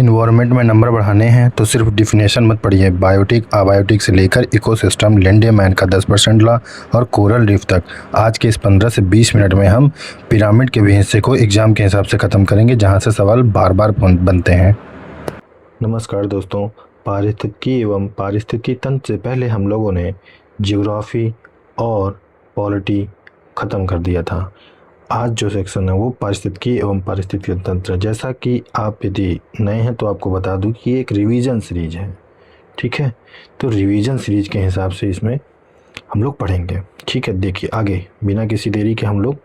Environment में number बढ़ाने हैं तो सिर्फ डिफिनेशन मत पढ़िए। बायोटिक, अबायोटिक से लेकर इकोसिस्टम, लिंडेमैन का 10% लॉ और कोरल रीफ तक आज के इस 15 से 20 मिनट में हम पिरामिड के भी हिस्से को एग्जाम के हिसाब से ख़त्म करेंगे, जहां से सवाल बार बार बनते हैं। नमस्कार दोस्तों, पारिस्थितिकी एवं पारिस्थितिकी तंत्र से पहले हम लोगों ने ज्योग्राफी और पॉलिटी ख़त्म कर दिया था। आज जो सेक्शन है वो पारिस्थितिकी एवं पारिस्थितिकी तंत्र। जैसा कि आप यदि नए हैं तो आपको बता दूं कि ये एक रिवीजन सीरीज है, ठीक है। तो रिवीजन सीरीज के हिसाब से इसमें हम लोग पढ़ेंगे, ठीक है। देखिए आगे बिना किसी देरी के हम लोग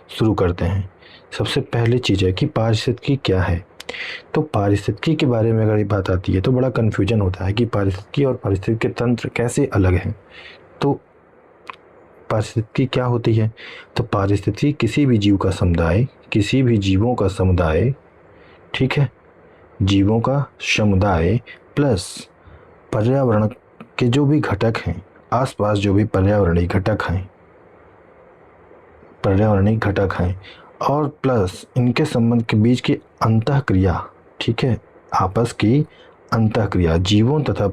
शुरू करते हैं। सबसे पहली चीज़ है कि पारिस्थितिकी क्या है। तो पारिस्थितिकी के बारे में अगर ये बात आती है तो बड़ा कन्फ्यूजन होता है कि पारिस्थितिकी और पारिस्थितिकी तंत्र कैसे अलग हैं। तो पारिस्थितिकी क्या होती है? तो पारिस्थितिकी किसी भी जीव का समुदाय, किसी भी जीवों का समुदाय, ठीक है, जीवों का समुदाय प्लस पर्यावरण के जो भी घटक हैं, आसपास जो भी पर्यावरणीय घटक हैं और प्लस इनके संबंध के बीच की अंतःक्रिया, ठीक है, आपस की अंतःक्रिया, जीवों तथा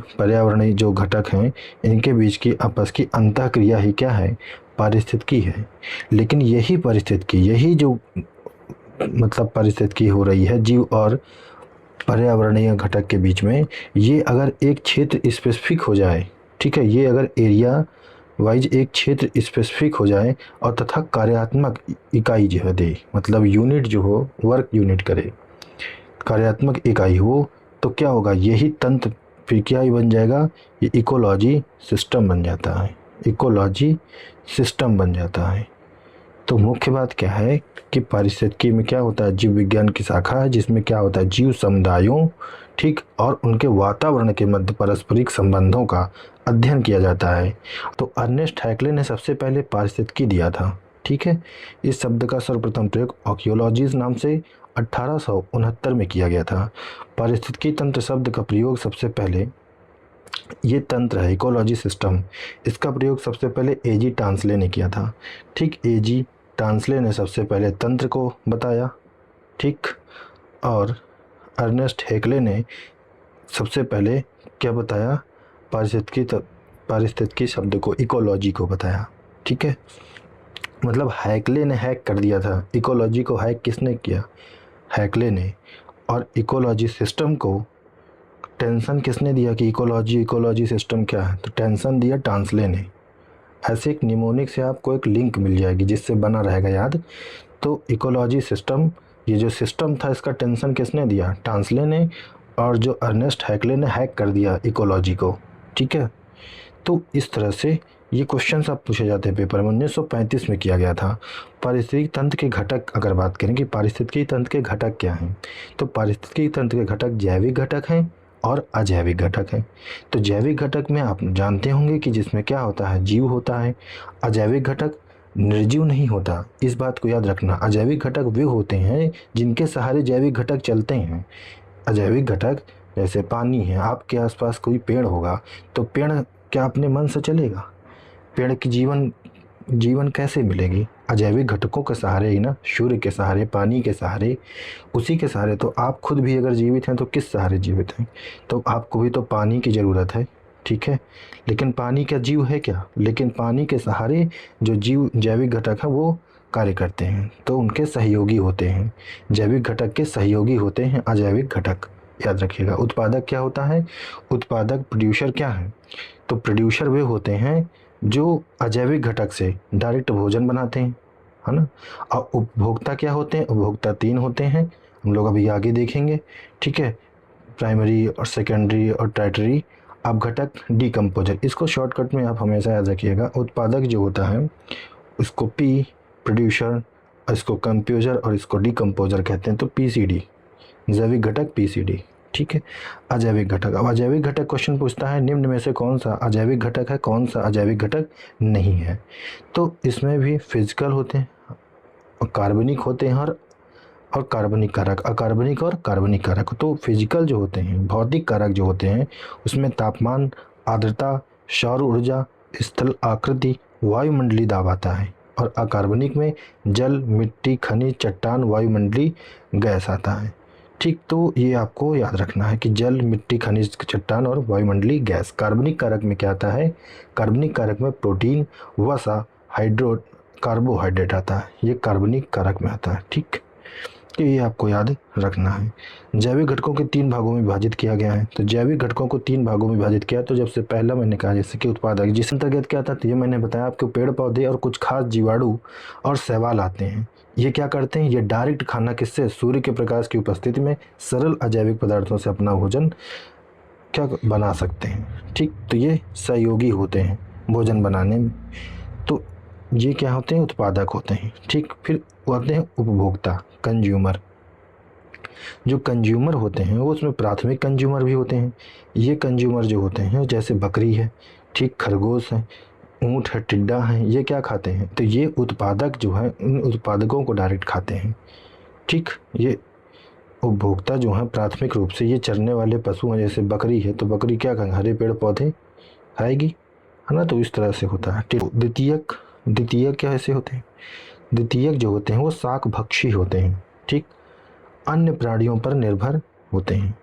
पर्यावरणीय जो घटक हैं इनके बीच की आपस की अंतःक्रिया ही क्या है? पारिस्थितिकी है। लेकिन यही पारिस्थितिकी हो रही है जीव और पर्यावरणीय घटक के बीच में, ये अगर एक क्षेत्र स्पेसिफिक हो जाए, ठीक है, ये अगर एरिया वाइज एक क्षेत्र स्पेसिफिक हो जाए और तथा कार्यात्मक इकाई जो है दे, मतलब यूनिट जो हो, वर्क यूनिट करे, कार्यात्मक इकाई हो, तो क्या होगा? यही तंत्र फिर क्या ही बन जाएगा? ये इकोलॉजी सिस्टम बन जाता है। इकोलॉजी सिस्टम बन जाता है। तो मुख्य बात क्या है कि पारिस्थितिकी में क्या होता है? जीव विज्ञान की शाखा है जिसमें क्या होता है? जीव समुदायों, ठीक, और उनके वातावरण के मध्य पारस्परिक संबंधों का अध्ययन किया जाता है। तो अर्नेस्ट हैक्ले ने सबसे पहले पारिस्थितिकी दिया था, ठीक है। इस शब्द का सर्वप्रथम प्रयोग आर्कियोलॉजीज नाम से 1869 में किया गया था। पारिस्थितिकी तंत्र शब्द का प्रयोग सबसे पहले, ये तंत्र है इकोलॉजी सिस्टम, इसका प्रयोग सबसे पहले एजी टांसले ने किया था, ठीक। एजी टांसले ने सबसे पहले तंत्र को बताया, ठीक, और अर्नेस्ट हैक्ले ने सबसे पहले क्या बताया? पारिस्थितिकी शब्द को, इकोलॉजी को बताया, ठीक है। मतलब हैक्ले ने हैक कर दिया था। इकोलॉजी को हैक किसने किया? हैक्ले ने। और इकोलॉजी सिस्टम को टेंशन किसने दिया कि इकोलॉजी सिस्टम क्या है? तो टेंशन दिया टांसले ने। ऐसे एक निमोनिक से आपको एक लिंक मिल जाएगी जिससे बना रहेगा याद। तो इकोलॉजी सिस्टम, ये जो सिस्टम था इसका टेंशन किसने दिया? टांसले ने। और जो अर्नेस्ट हैक्ले ने हैक कर दिया इकोलॉजी को, ठीक है। तो इस तरह से ये क्वेश्चन सब पूछे जाते हैं पेपर में। 1935 में किया गया था। पारिस्थितिकी तंत्र के घटक अगर बात करें कि पारिस्थितिकी तंत्र के घटक क्या हैं, तो पारिस्थितिकी तंत्र के घटक जैविक घटक हैं और अजैविक घटक हैं। तो जैविक घटक में आप जानते होंगे कि जिसमें क्या होता है? जीव होता है। अजैविक घटक निर्जीव नहीं होता, इस बात को याद रखना। अजैविक घटक वे होते हैं जिनके सहारे जैविक घटक चलते हैं। अजैविक घटक जैसे पानी है, आपके आसपास कोई पेड़ होगा तो पेड़ क्या अपने मन से चलेगा? पेड़ की जीवन कैसे मिलेगी? अजैविक घटकों के सहारे ही ना, सूर्य के सहारे, पानी के सहारे, उसी के सहारे। तो आप खुद भी अगर जीवित हैं तो किस सहारे जीवित हैं? तो आपको भी तो पानी की ज़रूरत है, ठीक है। लेकिन पानी क्या जीव है क्या? लेकिन पानी के सहारे जो जैविक घटक हैं वो कार्य करते हैं, तो उनके सहयोगी होते हैं। जैविक घटक के सहयोगी होते हैं अजैविक घटक, याद रखिएगा। उत्पादक क्या होता है? उत्पादक, प्रोड्यूसर क्या है? तो प्रोड्यूसर वे होते हैं जो अजैविक घटक से डायरेक्ट भोजन बनाते हैं, है ना। और उपभोक्ता क्या होते हैं? उपभोक्ता 3 होते हैं, हम लोग अभी आगे देखेंगे, ठीक है। प्राइमरी और सेकेंडरी और टर्टियरी अपघटक, डिकम्पोजर। इसको शॉर्टकट में आप हमेशा याद रखिएगा। उत्पादक जो होता है उसको पी, प्रोड्यूसर, इसको कंप्यूजर और इसको डिकम्पोजर कहते हैं। तो पीसीडी, जैविक घटक पीसीडी, ठीक है। अजैविक घटक, अब अजैविक घटक क्वेश्चन पूछता है निम्न में से कौन सा अजैविक घटक है, कौन सा अजैविक घटक नहीं है। तो इसमें भी फिजिकल होते हैं और कार्बनिक होते हैं और कार्बनिक कारक, अकार्बनिक और कार्बनिक कारक। तो फिजिकल जो होते हैं, भौतिक कारक जो होते हैं, उसमें तापमान, आर्द्रता, सौर ऊर्जा, स्थल आकृति, वायुमंडलीय दाब आता है। और अकार्बनिक में जल, मिट्टी, खनिज, चट्टान, वायुमंडलीय गैस आता है। ठीक, तो ये आपको याद रखना है कि जल, मिट्टी, खनिज, चट्टान और वायुमंडलीय गैस। कार्बनिक कारक में क्या आता है? कार्बनिक कारक में प्रोटीन, वसा, कार्बोहाइड्रेट आता है। ये कार्बनिक कारक में आता है। ठीक, तो ये आपको याद रखना है। जैविक घटकों के 3 भागों में विभाजित किया गया है। तो जैविक घटकों को 3 भागों में विभाजित किया। तो जब से पहला मैंने कहा जैसे कि उत्पादक, जिस अंतर्गत क्या था, तो ये मैंने बताया आपको, पेड़ पौधे और कुछ खास जीवाणु और शैवाल आते हैं। ये क्या करते हैं? ये डायरेक्ट खाना किससे? सूर्य के प्रकाश की उपस्थिति में सरल अजैविक पदार्थों से अपना भोजन क्या बना सकते हैं। ठीक, तो ये सहयोगी होते हैं भोजन बनाने में। तो ये क्या होते हैं? उत्पादक होते हैं। ठीक, फिर होते हैं उपभोक्ता, कंज्यूमर। जो कंज्यूमर होते हैं वो उसमें प्राथमिक कंज्यूमर भी होते हैं। ये कंज्यूमर जो होते हैं जैसे बकरी है, ठीक, खरगोश है, ऊँट है, टिड्डा है, ये क्या खाते हैं? तो ये उत्पादक जो है उन उत्पादकों को डायरेक्ट खाते हैं। ठीक, ये उपभोक्ता जो है प्राथमिक रूप से ये चरने वाले पशु हैं। जैसे बकरी है तो बकरी क्या खाएगी? हरे पेड़ पौधे खाएगी, है ना। तो इस तरह से होता है। द्वितीयक क्या ऐसे होते हैं? द्वितीयक जो होते हैं वो शाकभक्षी होते हैं। ठीक, अन्य प्राणियों पर निर्भर होते हैं।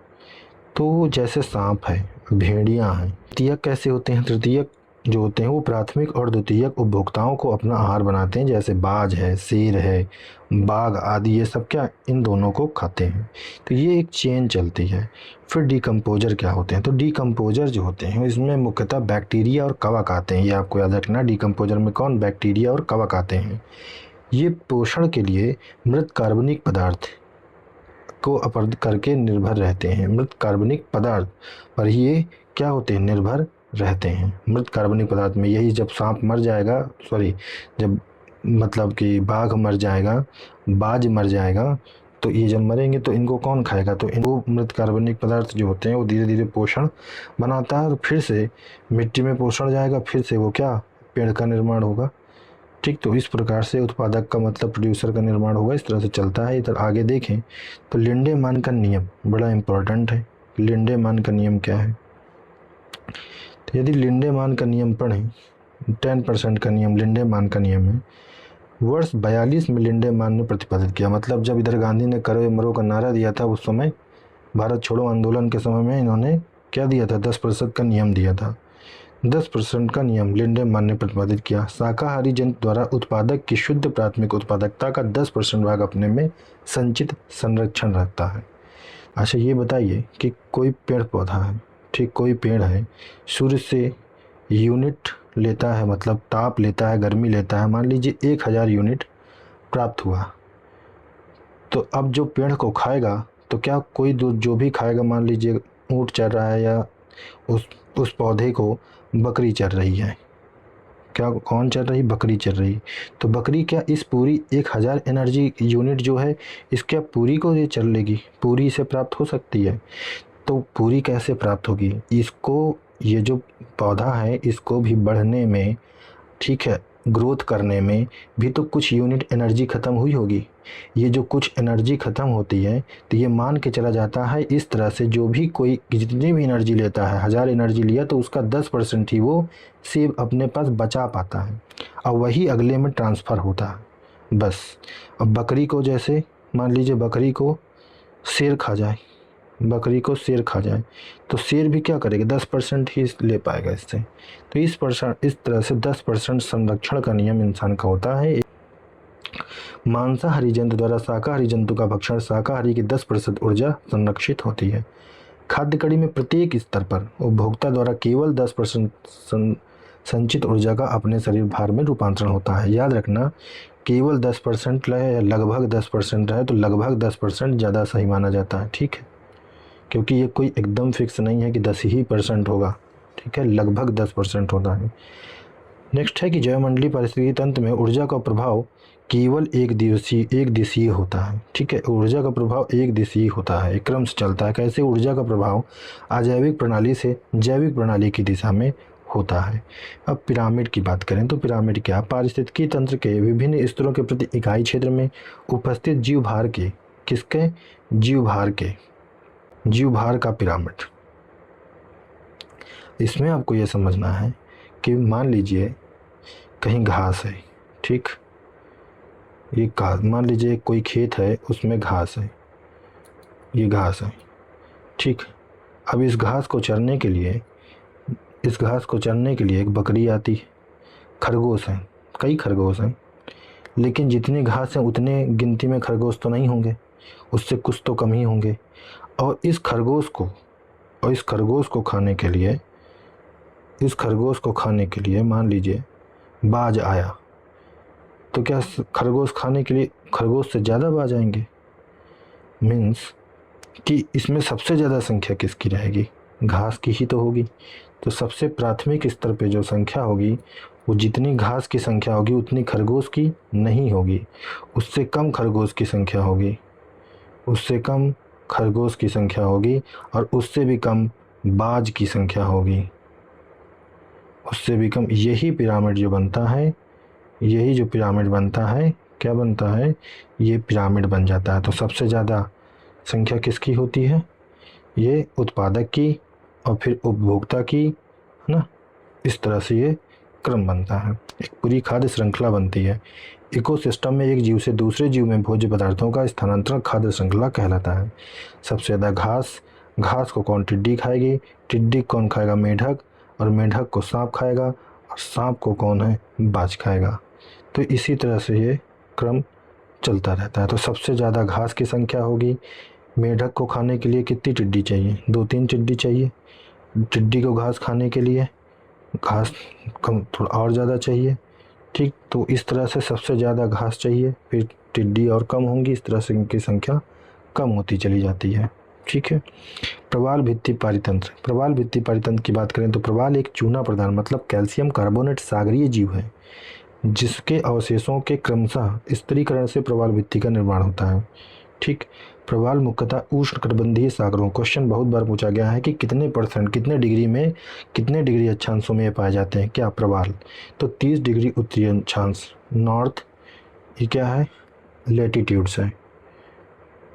तो जैसे सांप है, भेड़िया हैं। तृतीयक कैसे होते हैं? तृतीयक जो होते हैं वो प्राथमिक और द्वितीयक उपभोक्ताओं को अपना आहार बनाते हैं। जैसे बाज है, शेर है, बाघ आदि, ये सब क्या इन दोनों को खाते हैं। तो ये एक चेन चलती है। फिर डिकम्पोजर क्या होते हैं? तो डिकम्पोजर जो होते हैं इसमें मुख्यतः बैक्टीरिया और कवक आते हैं। ये आपको याद रखना, डिकम्पोजर में कौन? बैक्टीरिया और कवक आते हैं। ये पोषण के लिए मृत कार्बनिक पदार्थ को अपरद करके निर्भर रहते हैं। मृत कार्बनिक पदार्थ पर ये क्या होते हैं? निर्भर रहते हैं। मृत कार्बनिक पदार्थ में यही जब सांप मर जाएगा, जब मतलब कि बाघ मर जाएगा, बाज मर जाएगा, तो ये जब मरेंगे तो इनको कौन खाएगा? तो इनको मृत कार्बनिक पदार्थ जो होते हैं वो धीरे धीरे पोषण बनाता है और फिर से मिट्टी में पोषण जाएगा, फिर से वो क्या? पेड़ का निर्माण होगा। ठीक, तो इस प्रकार से उत्पादक का मतलब प्रोड्यूसर का निर्माण होगा। इस तरह से चलता है। इधर आगे देखें तो लिंडेमान का नियम बड़ा इम्पोर्टेंट है। लिंडेमान का नियम क्या है? तो यदि लिंडेमान का नियम पढ़ें, 10% का नियम लिंडेमान का नियम है। वर्ष 42 में लिंडेमान ने प्रतिपादित किया। मतलब जब इधर गांधी ने करो या मरो का नारा दिया था, उस समय भारत छोड़ो आंदोलन के समय में इन्होंने क्या दिया था? 10% का नियम दिया था। 10% का नियम लिंडेमान ने प्रतिपादित किया। शाकाहारी जंतु द्वारा उत्पादक की शुद्ध प्राथमिक उत्पादकता का 10% भाग अपने में संचित संरक्षण रखता है। अच्छा, ये बताइए कि कोई पेड़ पौधा है, ठीक, कोई पेड़ है, सूर्य से यूनिट लेता है, मतलब ताप लेता है, गर्मी लेता है। मान लीजिए 1000 यूनिट प्राप्त हुआ। तो अब जो पेड़ को खाएगा तो क्या कोई जो भी खाएगा, मान लीजिए ऊँट चर रहा है या उस पौधे को बकरी चर रही है। क्या कौन चर रही? बकरी चर रही। तो बकरी क्या इस पूरी 1000 एनर्जी यूनिट जो है इसके पूरी को ये चर लेगी? पूरी इसे प्राप्त हो सकती है? तो पूरी कैसे प्राप्त होगी? इसको, ये जो पौधा है इसको भी बढ़ने में, ठीक है, ग्रोथ करने में भी तो कुछ यूनिट एनर्जी ख़त्म हुई होगी। ये जो कुछ एनर्जी ख़त्म होती है तो ये मान के चला जाता है इस तरह से, जो भी कोई जितनी भी एनर्जी लेता है, 1000 एनर्जी लिया तो उसका 10% ही वो सिर्फ अपने पास बचा पाता है और वही अगले में ट्रांसफ़र होता है बस। अब बकरी को, जैसे मान लीजिए बकरी को शेर खा जाए, बकरी को शेर खा जाए तो शेर भी क्या करेगा? 10% ही ले पाएगा इससे। तो इस तरह से 10% संरक्षण का नियम इंसान का होता है। मांसाहारी जंतु द्वारा शाकाहारी जंतु का भक्षण, शाकाहारी की 10% ऊर्जा संरक्षित होती है। खाद्य कड़ी में प्रत्येक स्तर पर उपभोक्ता द्वारा केवल 10% संचित ऊर्जा का अपने शरीर भार में रूपांतरण होता है। याद रखना, केवल 10% रहे या लगभग 10% रहे तो लगभग 10% ज़्यादा सही माना जाता है। ठीक है, क्योंकि ये कोई एकदम फिक्स नहीं है कि 10% होगा। ठीक है, लगभग 10% होता है। नेक्स्ट है कि जैवमंडलीय पारिस्थितिकी तंत्र में ऊर्जा का प्रभाव केवल एक दिशीय होता है। ठीक है, ऊर्जा का प्रभाव एक दिशीय होता है, एक क्रम से चलता है। कैसे? ऊर्जा का प्रभाव अजैविक प्रणाली से जैविक प्रणाली की दिशा में होता है। अब पिरामिड की बात करें तो पिरामिड क्या? पारिस्थितिकी तंत्र के विभिन्न स्तरों के प्रति इकाई क्षेत्र में उपस्थित जीव भार के, किसके? जीव भार का पिरामिड। इसमें आपको यह समझना है कि मान लीजिए कहीं घास है, ठीक, ये घास, मान लीजिए कोई खेत है, उसमें घास है, ये घास है, ठीक। अब इस घास को चरने के लिए, इस घास को चरने के लिए एक बकरी आती है, खरगोश हैं, कई खरगोश हैं, लेकिन जितनी घास है उतने गिनती में खरगोश तो नहीं होंगे, उससे कुछ तो कम ही होंगे। और इस खरगोश को, और इस खरगोश को खाने के लिए, इस खरगोश को खाने के लिए मान लीजिए बाज आया, तो क्या खरगोश खाने के लिए खरगोश से ज़्यादा बाज आएंगे? मीन्स कि इसमें सबसे ज़्यादा संख्या किसकी रहेगी? घास की ही तो होगी। तो सबसे प्राथमिक स्तर पे जो संख्या होगी, वो जितनी घास की संख्या होगी उतनी खरगोश की नहीं होगी, उससे कम खरगोश की संख्या होगी, उससे कम खरगोश की संख्या होगी, और उससे भी कम बाज की संख्या होगी, उससे भी कम। यही पिरामिड जो बनता है, यही जो पिरामिड बनता है, क्या बनता है? ये पिरामिड बन जाता है। तो सबसे ज़्यादा संख्या किसकी होती है? ये उत्पादक की, और फिर उपभोक्ता की, है ना। इस तरह से ये क्रम बनता है, एक पूरी खाद्य श्रृंखला बनती है। इकोसिस्टम में एक जीव से दूसरे जीव में भोज्य पदार्थों का स्थानांतरण खाद्य श्रृंखला कहलाता है। सबसे ज़्यादा घास, घास को कौन? टिड्डी खाएगी, टिड्डी कौन खाएगा? मेढक, और मेढक को सांप खाएगा, और सांप को कौन है? बाज खाएगा। तो इसी तरह से ये क्रम चलता रहता है। तो सबसे ज़्यादा घास की संख्या होगी। मेढक को खाने के लिए कितनी टिड्डी चाहिए? 2-3 टिड्डी चाहिए। टिड्डी को घास खाने के लिए घास कम, थोड़ा और ज़्यादा चाहिए, ठीक। तो इस तरह से सबसे ज़्यादा घास चाहिए, फिर टिड्डी और कम होंगी, इस तरह से इनकी संख्या कम होती चली जाती है, ठीक है। प्रवाल भित्ति पारितंत्र, प्रवाल भित्ति पारितंत्र की बात करें तो प्रवाल एक चूना प्रधान मतलब कैल्शियम कार्बोनेट सागरीय जीव है, जिसके अवशेषों के क्रमशः स्थिरीकरण से प्रवाल भित्ति का निर्माण होता है, ठीक। प्रवाल मुख्यतः उष्णकटिबंधीय सागरों, क्वेश्चन बहुत बार पूछा गया है कि कितने परसेंट, कितने डिग्री में, कितने डिग्री अक्षांशों में ये पाए जाते हैं, क्या? प्रवाल। तो 30 डिग्री उत्तरी अक्षांश, नॉर्थ। ये क्या है? लेटीट्यूड्स है।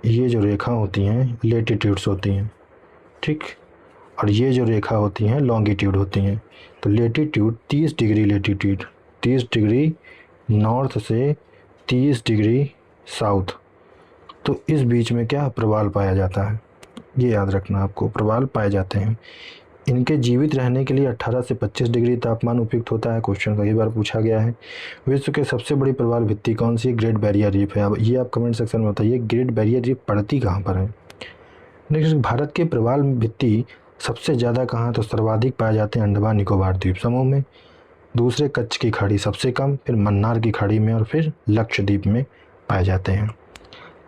ये जो रेखा होती हैं लेटीट्यूड्स होती हैं, ठीक। और ये जो रेखा होती हैं लॉन्गिट्यूड होती हैं। तो latitude 30 degree latitude, 30 degree north से 30 डिग्री साउथ, तो इस बीच में क्या? प्रवाल पाया जाता है। ये याद रखना आपको, प्रवाल पाए जाते हैं। इनके जीवित रहने के लिए 18 से 25 डिग्री तापमान उपयुक्त होता है, क्वेश्चन कई बार पूछा गया है। विश्व के सबसे बड़ी प्रवाल भित्ति कौन सी? ग्रेट बैरियर रीफ है। अब ये आप कमेंट सेक्शन में बताइए, ग्रेट बैरियर रीफ पड़ती कहाँ पर है? नेक्स्ट, भारत के प्रवाल भित्ति सबसे ज़्यादा कहाँ? तो सर्वाधिक पाए जाते हैं अंडमान निकोबार द्वीप समूह में, दूसरे कच्छ की खाड़ी सबसे कम, फिर मन्नार की खाड़ी में, और फिर लक्षद्वीप में पाए जाते हैं।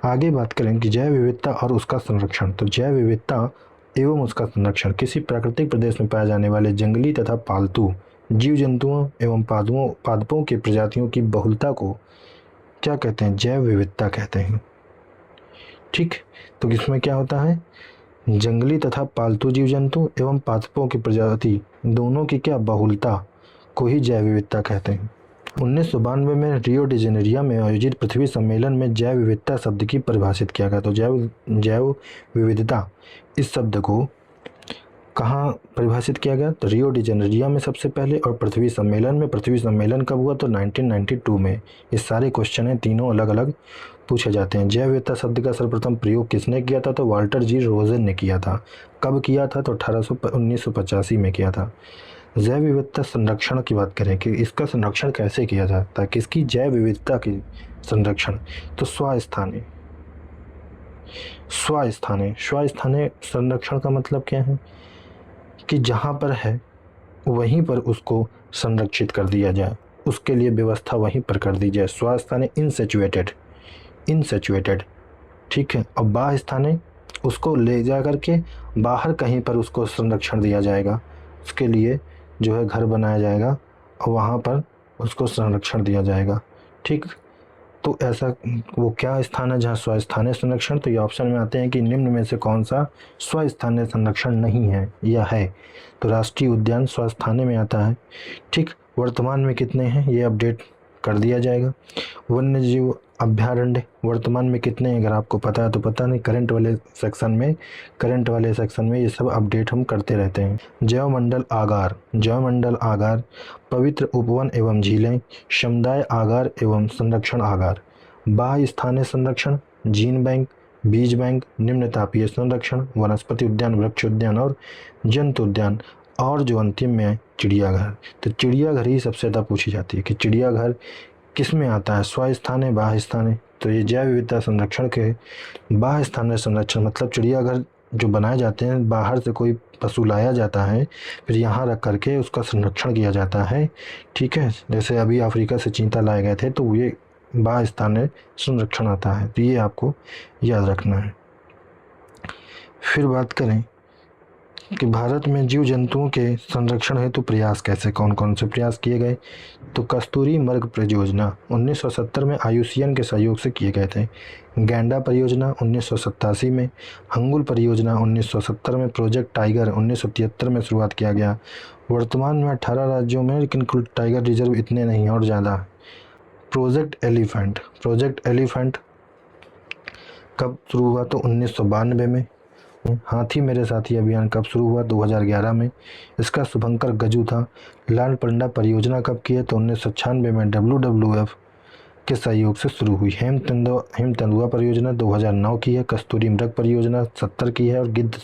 आगे बात करें कि जैव विविधता और उसका संरक्षण। तो जैव विविधता एवं उसका संरक्षण किसी प्राकृतिक प्रदेश में पाए जाने वाले जंगली तथा पालतू जीव जंतुओं एवं पादपों की प्रजातियों की बहुलता को क्या कहते हैं? जैव विविधता कहते हैं, ठीक। तो इसमें क्या होता है? जंगली तथा पालतू जीव जंतु एवं पादपों की प्रजाति दोनों की क्या? बहुलता को ही जैव विविधता कहते हैं। 1992 में रियो डी जेनेरियो में आयोजित पृथ्वी सम्मेलन में जैव विविधता शब्द की परिभाषित किया गया। तो जैव विविधता इस शब्द को कहाँ परिभाषित किया गया? तो रियो डी जेनेरियो में सबसे पहले, और पृथ्वी सम्मेलन में। पृथ्वी सम्मेलन कब हुआ? तो 1992 में। ये सारे क्वेश्चन हैं, तीनों अलग अलग पूछे जाते हैं। जैव विविधता शब्द का सर्वप्रथम प्रयोग किसने किया था? तो वाल्टर जी रोजन ने किया था। कब किया था? तो 1985 में किया था। जैव विविधता संरक्षण की बात करें कि इसका संरक्षण कैसे किया जाता है, किसकी? जैव विविधता की संरक्षण। तो स्वस्थानीय संरक्षण का मतलब क्या है? कि जहाँ पर है वहीं पर उसको संरक्षित कर दिया जाए, उसके लिए व्यवस्था वहीं पर कर दी जाए। स्वस्थानीय इनसेचुएटेड, ठीक है। और बाह्य स्थानीय, उसको ले जा करके बाहर कहीं पर उसको संरक्षण दिया जाएगा, उसके लिए जो है घर बनाया जाएगा और वहाँ पर उसको संरक्षण दिया जाएगा, ठीक। तो ऐसा वो क्या स्थान है जहाँ स्वस्थानीय संरक्षण? तो ये ऑप्शन में आते हैं कि निम्न में से कौन सा स्वस्थानीय संरक्षण नहीं है या है? तो राष्ट्रीय उद्यान स्वस्थानीय में आता है, ठीक। वर्तमान में कितने हैं ये अपडेट कर दिया जाएगा। वन्य जीव अभ्यारण्य वर्तमान में कितने हैं? अगर आपको पता है तो पता नहीं, करंट वाले सेक्शन में ये सब अपडेट हम करते रहते हैं। जैवमंडल आगार, पवित्र उपवन एवं झीलें, समुदाय आगार एवं संरक्षण आगार, बाह्य स्थानीय संरक्षण, जीन बैंक, बीज बैंक, निम्न तापीय संरक्षण, वनस्पति उद्यान, वृक्ष उद्यान और जंतु उद्यान, और जो अंतिम में है चिड़ियाघर। तो चिड़ियाघर ही सबसे ज़्यादा पूछी जाती है कि चिड़ियाघर किस में आता है, स्वास्थानीय, बाह्य स्थानीय। तो ये जैव विविधता संरक्षण के बाह्य स्थानीय संरक्षण मतलब चिड़ियाघर जो बनाए जाते हैं, बाहर से कोई पशु लाया जाता है फिर यहाँ रख करके उसका संरक्षण किया जाता है। ठीक है, जैसे अभी अफ्रीका से चीता लाए गए थे तो ये बाह्य स्थानीय संरक्षण आता है, तो ये आपको याद रखना है। फिर बात करें कि भारत में जीव जंतुओं के संरक्षण हेतु प्रयास कैसे, कौन कौन से प्रयास किए गए। तो कस्तूरी मृग परियोजना 1970 में IUCN के सहयोग से किए गए थे। गैंडा परियोजना 1987 में, हंगुल परियोजना 1970 में, प्रोजेक्ट टाइगर 1973 में शुरुआत किया गया। वर्तमान में 18 राज्यों में, लेकिन कुल टाइगर रिजर्व इतने नहीं और ज़्यादा। प्रोजेक्ट एलिफेंट कब शुरू हुआ, तो 1992 में। हाथी मेरे साथी अभियान कब शुरू हुआ, 2011 में। इसका शुभंकर गजू था। लाल पंडा परियोजना कब की है, तो 1996 में WWF के सहयोग से शुरू हुई। हेम तेंदुआ परियोजना 2009 की है। कस्तूरी मृग परियोजना 70 की है और गिद्ध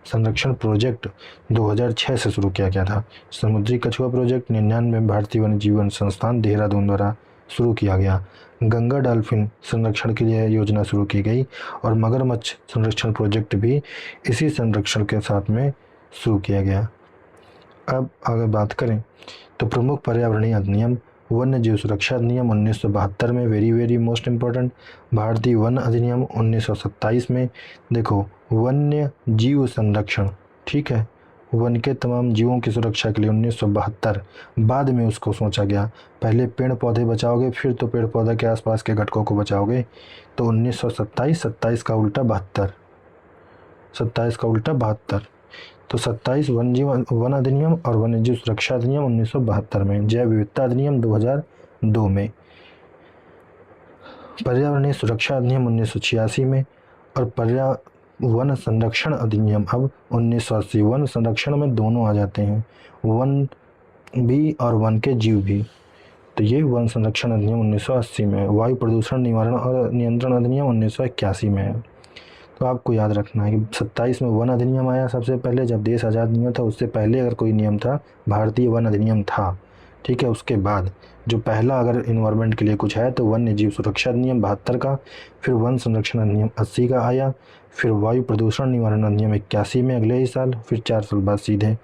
संरक्षण प्रोजेक्ट 2006 से शुरू किया गया था। समुद्री कछुआ प्रोजेक्ट 99 में भारतीय वन्य जीवन संस्थान देहरादून द्वारा शुरू किया गया। गंगा डॉल्फिन संरक्षण के लिए योजना शुरू की गई और मगरमच्छ संरक्षण प्रोजेक्ट भी इसी संरक्षण के साथ में शुरू किया गया। अब अगर बात करें तो प्रमुख पर्यावरणीय अधिनियम, वन्य जीव सुरक्षा अधिनियम 1972 में, वेरी मोस्ट इम्पोर्टेंट। भारतीय वन अधिनियम 1927 में। देखो, वन्य जीव संरक्षण, ठीक है, वन के तमाम जीवों की सुरक्षा के लिए 1972, बाद में उसको सोचा गया पहले पेड़ पौधे बचाओगे फिर तो पेड़ पौधे के आसपास के घटकों को बचाओगे। तो 1927, 27 का उल्टा 72, 27 का उल्टा 72। तो 27 वन अधिनियम और वन्य जीव सुरक्षा अधिनियम 1972 में। जैव विविधता अधिनियम 2002 में। पर्यावरणीय सुरक्षा अधिनियम 1986 में और वन संरक्षण अधिनियम अब 1980। वन संरक्षण में दोनों आ जाते हैं, वन भी और वन के जीव भी। तो ये वन संरक्षण अधिनियम 1980 में। वायु प्रदूषण निवारण और नियंत्रण अधिनियम 1981 में है। तो आपको याद रखना है कि 27 में वन अधिनियम आया सबसे पहले, जब देश आज़ाद नहीं हुआ था उससे पहले अगर कोई नियम था भारतीय वन अधिनियम था। ठीक है, उसके बाद जो पहला अगर इन्वायरमेंट के लिए कुछ है तो वन्य जीव सुरक्षा अधिनियम 72 का, फिर वन संरक्षण अधिनियम 80 का आया, फिर वायु प्रदूषण निवारण अधिनियम 81 में अगले ही साल, फिर 4 साल बाद सीधे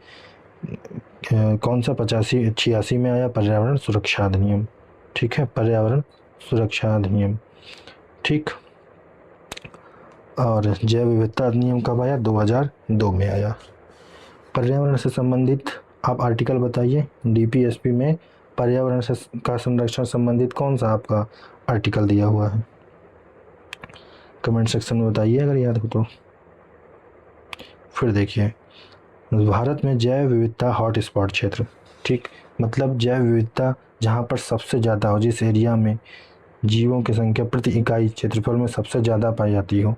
कौन सा 86 में आया पर्यावरण सुरक्षा अधिनियम। ठीक है, पर्यावरण सुरक्षा अधिनियम। ठीक, और जैव विविधता अधिनियम कब आया, 2002 में आया। पर्यावरण से संबंधित आप आर्टिकल बताइए, DPSP में पर्यावरण से का संरक्षण संबंधित कौन सा आपका आर्टिकल दिया हुआ है, कमेंट सेक्शन में बताइए अगर याद हो तो। फिर देखिए, भारत में जैव विविधता हॉट स्पॉट क्षेत्र, ठीक, मतलब जैव विविधता जहाँ पर सबसे ज़्यादा हो, जिस एरिया में जीवों की संख्या प्रति इकाई क्षेत्रफल में सबसे ज़्यादा पाई जाती हो,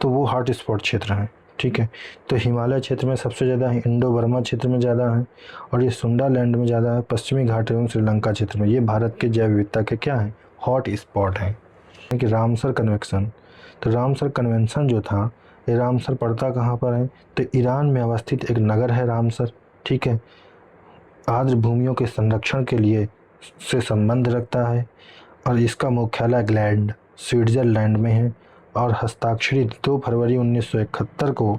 तो वो हॉट स्पॉट क्षेत्र है। ठीक है, तो हिमालय क्षेत्र में सबसे ज़्यादा है, इंडो बर्मा क्षेत्र में ज़्यादा है, और ये सुंडा लैंड में ज़्यादा है, पश्चिमी घाट एवं श्रीलंका क्षेत्र में। ये भारत के जैव विविधता के क्या है, हॉट स्पॉट हैं। कि रामसर कन्वेंशन, तो रामसर कन्वेंशन जो था, ये रामसर पड़ता कहाँ पर है, तो ईरान में अवस्थित एक नगर है रामसर। ठीक है, आर्द्र भूमियों के संरक्षण के लिए से संबंध रखता है और इसका मुख्यालय ग्लैंड स्विट्जरलैंड में है और हस्ताक्षरित 2 फरवरी 1971 को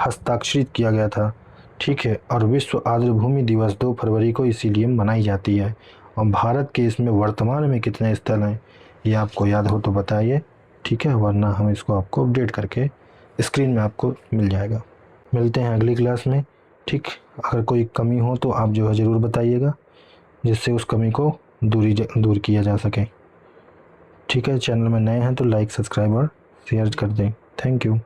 हस्ताक्षरित किया गया था। ठीक है, और विश्व आर्द्र भूमि दिवस 2 फरवरी को इसीलिए मनाई जाती है। और भारत के इसमें वर्तमान में कितने स्थल हैं ये आपको याद हो तो बताइए। ठीक है, वरना हम इसको आपको अपडेट करके स्क्रीन में आपको मिल जाएगा। मिलते हैं अगली क्लास में। ठीक, अगर कोई कमी हो तो आप जो है ज़रूर बताइएगा, जिससे उस कमी को दूर किया जा सके। ठीक है, चैनल में नए हैं तो लाइक, सब्सक्राइब और शेयर कर दें। Thank you.